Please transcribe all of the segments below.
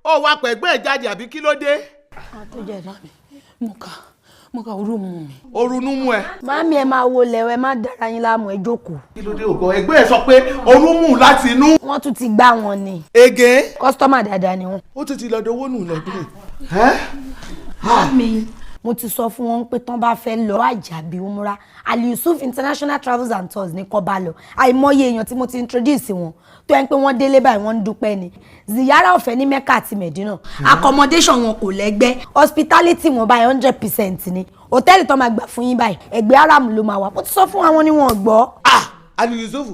ó wá pẹ̀gbẹ́ ẹ̀ jáde àbí kí ló dé. àtúnjẹ dá mi mo ka orú mu mi. orunú mú ẹ. Màámi ẹ máa wo lẹ̀wẹ̀ má dára yín láàmú ẹ jókòó. kí ló dé ògbọ́ ẹgbẹ́ ẹ sọ pé orun mú láti inú. wọ́n tún ti gbá wọn ni. ege. kọ́sítọ́mà dáadáa ni wọ́n. ó tún ti lọ dowó nù lọ́dún. Màámi mo ti sọ fún wọn pé tán bá fẹ́ lọ àjàbí umra Ali Yusuf International Travels and Tours ní kó bá lọ àìmọye èèyàn tí mo ti introduce wọn tó yẹn pé wọ́n délé báyìí wọ́n ń dúpẹ́ ni ziyara ọ̀fẹ́ ní Mecca àti Medina accommodation wọn kò lẹ́gbẹ́ hospitality wọn báyìí 100% ni hòtẹ́ẹ̀lì tó máa gbà fún yín báyìí ẹgbẹ́ aram ló máa wà mo ti sọ fún àwọn ni wọ́n gbọ́. Ali Yusuf.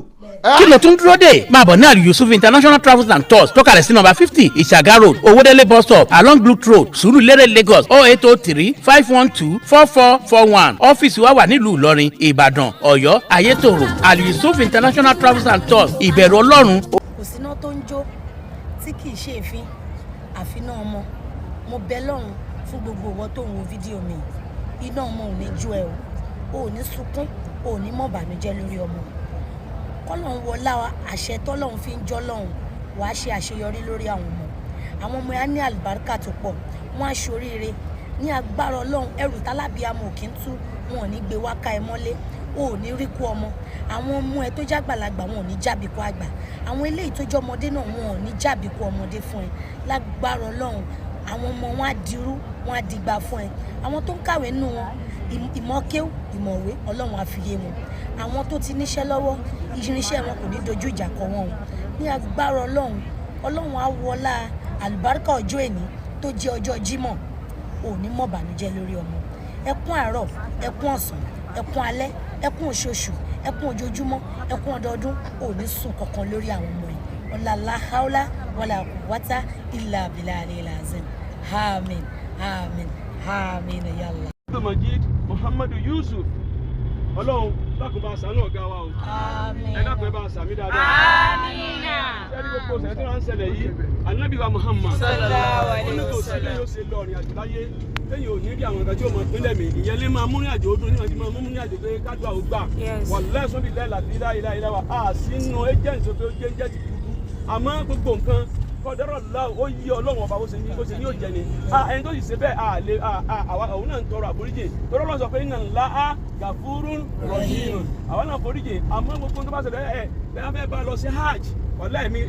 kí ló tún dúró dé máa bọ̀ ní Ali Yusuf International Travels and Tours tó kalẹ̀ sí nọ́mbà 50 Ìṣàgá road Owódélé bus stop along Blue road Sùúrùlérè Lagos 08035124441 ọ́fíìsì wa wà nílùú Ìlọrin Ìbàdàn Ọ̀yọ́ Ayétòrò Ali Yusuf International Travels and Tours ìbẹ̀rù Ọlọ́run. kò síná tó ń jó tí kì í ṣe èéfín àfiná ọmọ mo bẹ lọ́run fún gbogbo ìwọ tó ń wo fídíò mi iná ọmọ ò ní jó ẹ o ò ní sunkún ò ní mọ̀ bànújẹ́ lórí ọmọ kọ́lọ́run wọlá àṣẹ tọ́lọ́run fi ń jọ́ lọ́run wàá ṣe àṣeyọrí lórí àwọn ọmọ yẹn á ní àlùbáríkà tó pọ̀ wọ́n á ṣoríire ní agbára Ọlọ́run ẹrù tálábíàmọ̀ ò kí ń tú wọn ò ní gbé wáká ẹ mọ́lé o ò ní rí kú ọmọ àwọn ọmọ ẹ tó jágbàlagbà wọn ò ní jábìkú àgbà àwọn eléyìí tó jọ ọmọdé náà wọn ò ní jábìkú ọmọdé fún ẹ lágbára Ọlọ́run àwọn ọmọ wọn á dirú wọn á dìgbà fún ẹ àwọn tó ń kàwé nù wọn ìmọ̀kéw ìmọ̀wé Ọlọ́run á fi yé wọn àwọn tó ti níṣẹ́ lọ́wọ́ irinṣẹ́ wọn kò ní dojú ìjà kọ wọn o ní agbára Ọlọ́run á wọlá àlùbáríkà ọjọ́ èní tó jẹ́ ọjọ́ Jímọ̀ ò ní mọ̀ bànújẹ́ lórí ọmọ ẹkún àárọ̀ ẹkún ọ̀sán ẹkún alẹ́ ẹkún oṣooṣù ẹkún ojoojúmọ́ ẹkún ọdọọdún ò ní sùn kankan lórí àwọn ọmọ yìí ọ̀làlá haúlá wàlà kùwátá ìlà àbílà àlèlà azim àmín àmín àmín yàlla. Abdulmajid Muhammadu Yusuf Ọlọ́run dákun bá ṣàánú ọ̀gá wa o ẹ dákun ẹ bá ṣàmì dáadáa ẹni gbogbo ọ̀sẹ̀ tí wọ́n ń ṣẹlẹ̀ yìí Ànábì wa Muhammad onítòsí lẹ́yìn ó ṣe lọ ọ̀rìn àjò láyé lẹ́yìn òní rí àwọn nǹkan tí ó mọ̀ pínlẹ̀ mi ìyẹn lè máa múrin àjò ọdún níwájú máa múrin àjò pé kájúà ó gbà wọ́n lẹ́sùn bí lẹ́la bí láìláìlá wa a sínú agent tó jẹ́ ti burúkú àmọ́ gbogbo nǹkan kọ́dọ́rọ̀ la ó yí Ọlọ́run ọba bó ṣe ní ó jẹ ni ẹni tó sì ṣe bẹ́ẹ̀ òun náà ń tọrọ àforíjì tọrọ lọ sọ pé iná ńlá á gàfúrún rọ̀hìn àwọn náà foríjì àmọ́ gbogbo tó bá ṣẹlẹ̀ bẹ́ẹ̀ fẹ́ bá lọ sí hajj wàlá ẹ̀mí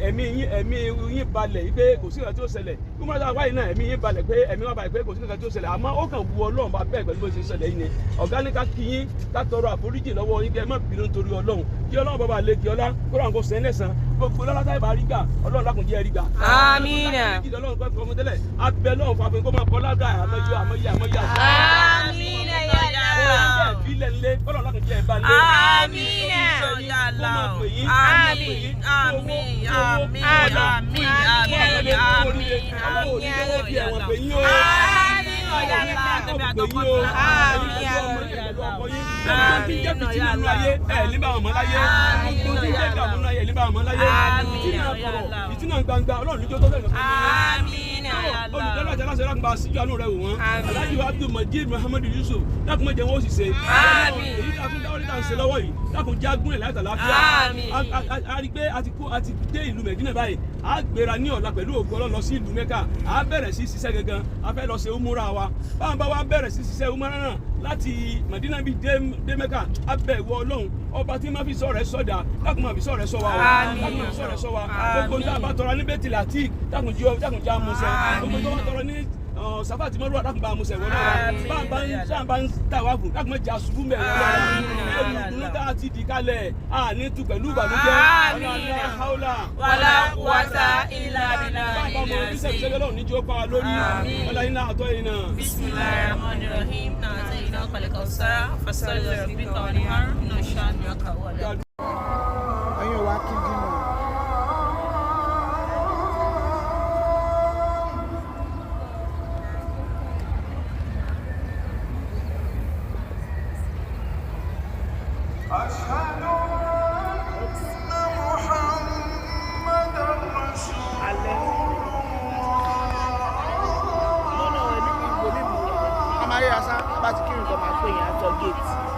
yín balẹ̀ yìí pé kò sí nǹkan tí ó ṣẹlẹ̀ bí mo ṣe wáyé náà ẹ̀mí yín balẹ̀ pé ẹ̀mí wọn balẹ̀ pé kò sí nǹkan tí ó ṣẹlẹ̀ àmọ́ ó kàn wu Ọlọ́run bá bẹ́ẹ̀ pẹ̀lú bó ṣe ṣẹlẹ̀ yìí ni ọ̀gá ní ká kí yín ká tọrọ àforíjì lọ́wọ́ yín kẹ́ ẹ má bínú nítorí Ọlọ́run kí Ọlọ́run bàbá lè kí ọlá kó ràn kó sẹ́yìn lẹ́sàn gbogbo lọ́lá táyì bá rí gbà Ọlọ́run lákùn jẹ́ rí gbà. Àmínà. Ọlọ́run pẹ́ fọmọ tẹ́lẹ̀ abẹ́ lọ́run fún afẹ́ kó máa kọ́ ládà àmọ́yé. Àmínà yàrá. Ìbílẹ̀ ńlẹ̀ Ọlọ́run lákùn jẹ́ ẹ̀bá ńlẹ̀. Àmínà yàrá. Àmín ìtìnà gbangba Ọlọ́run níjọ́ tó bẹ̀rẹ̀ olùdarí àti aláṣẹ lákùnbà síjú àánú rẹ̀ wò wọ́n Alhaji Abdulmajid Muhammadu Yusuf lákùn mọ́jẹ wọn ó sì ṣe èyí dákun dáwọ́ níta ń ṣe lọ́wọ́ yìí dákun já gúnlẹ̀ láti àlàáfíà a rí pé a ti dé ìlú Mẹ̀dínà báyìí a gbéra ní ọ̀la pẹ̀lú ògo Ọlọ́run lọ sí ìlú Mẹ́kà a bẹ̀rẹ̀ sí ṣiṣẹ́ gangan a fẹ́ lọ ṣe umura wa báwọn bá wa bẹ̀rẹ̀ sí ṣiṣẹ́ umura náà láti Mẹ̀dínà bíi dé Mẹ́kà a bẹ̀ wọ Ọlọ́run ọba tí ma fi sọ rẹ sọdà dákun ma fi sọ rẹ sọ wa dákun ma fi sọ rẹ sọ wa gbogbo ní abá tọrọ ní bẹ́tìlì àti dákun já musẹ gbogbo tó bá tọrọ ní sàfàtì mọ́rùwà dákun bá musẹ wọlé wa bá ń tà wá fún dákun ma jà ṣubú mẹ́ wọlé wa olùdùnú tá a ti di kalẹ̀ a ní tu pẹ̀lú ìbànújẹ́ wàlá haúlà wàlá quwwata illa billah bàbá ọmọ oníṣẹ́ ìṣẹ́lẹ̀ lọ́wọ́ níjó pa lórí wàlá iná àtọ́ yìí náà. Bismillahir rahmanir rahim náà àti iná pẹ̀lẹ́kọ̀ sára fasọ́lẹ̀ bíkọ̀ ní àrùn náà ṣáàdùn ọkà wọlé. ẹ̀yin wa kí dínú. Bá ti kírun kan máa pè yín àtọ gate.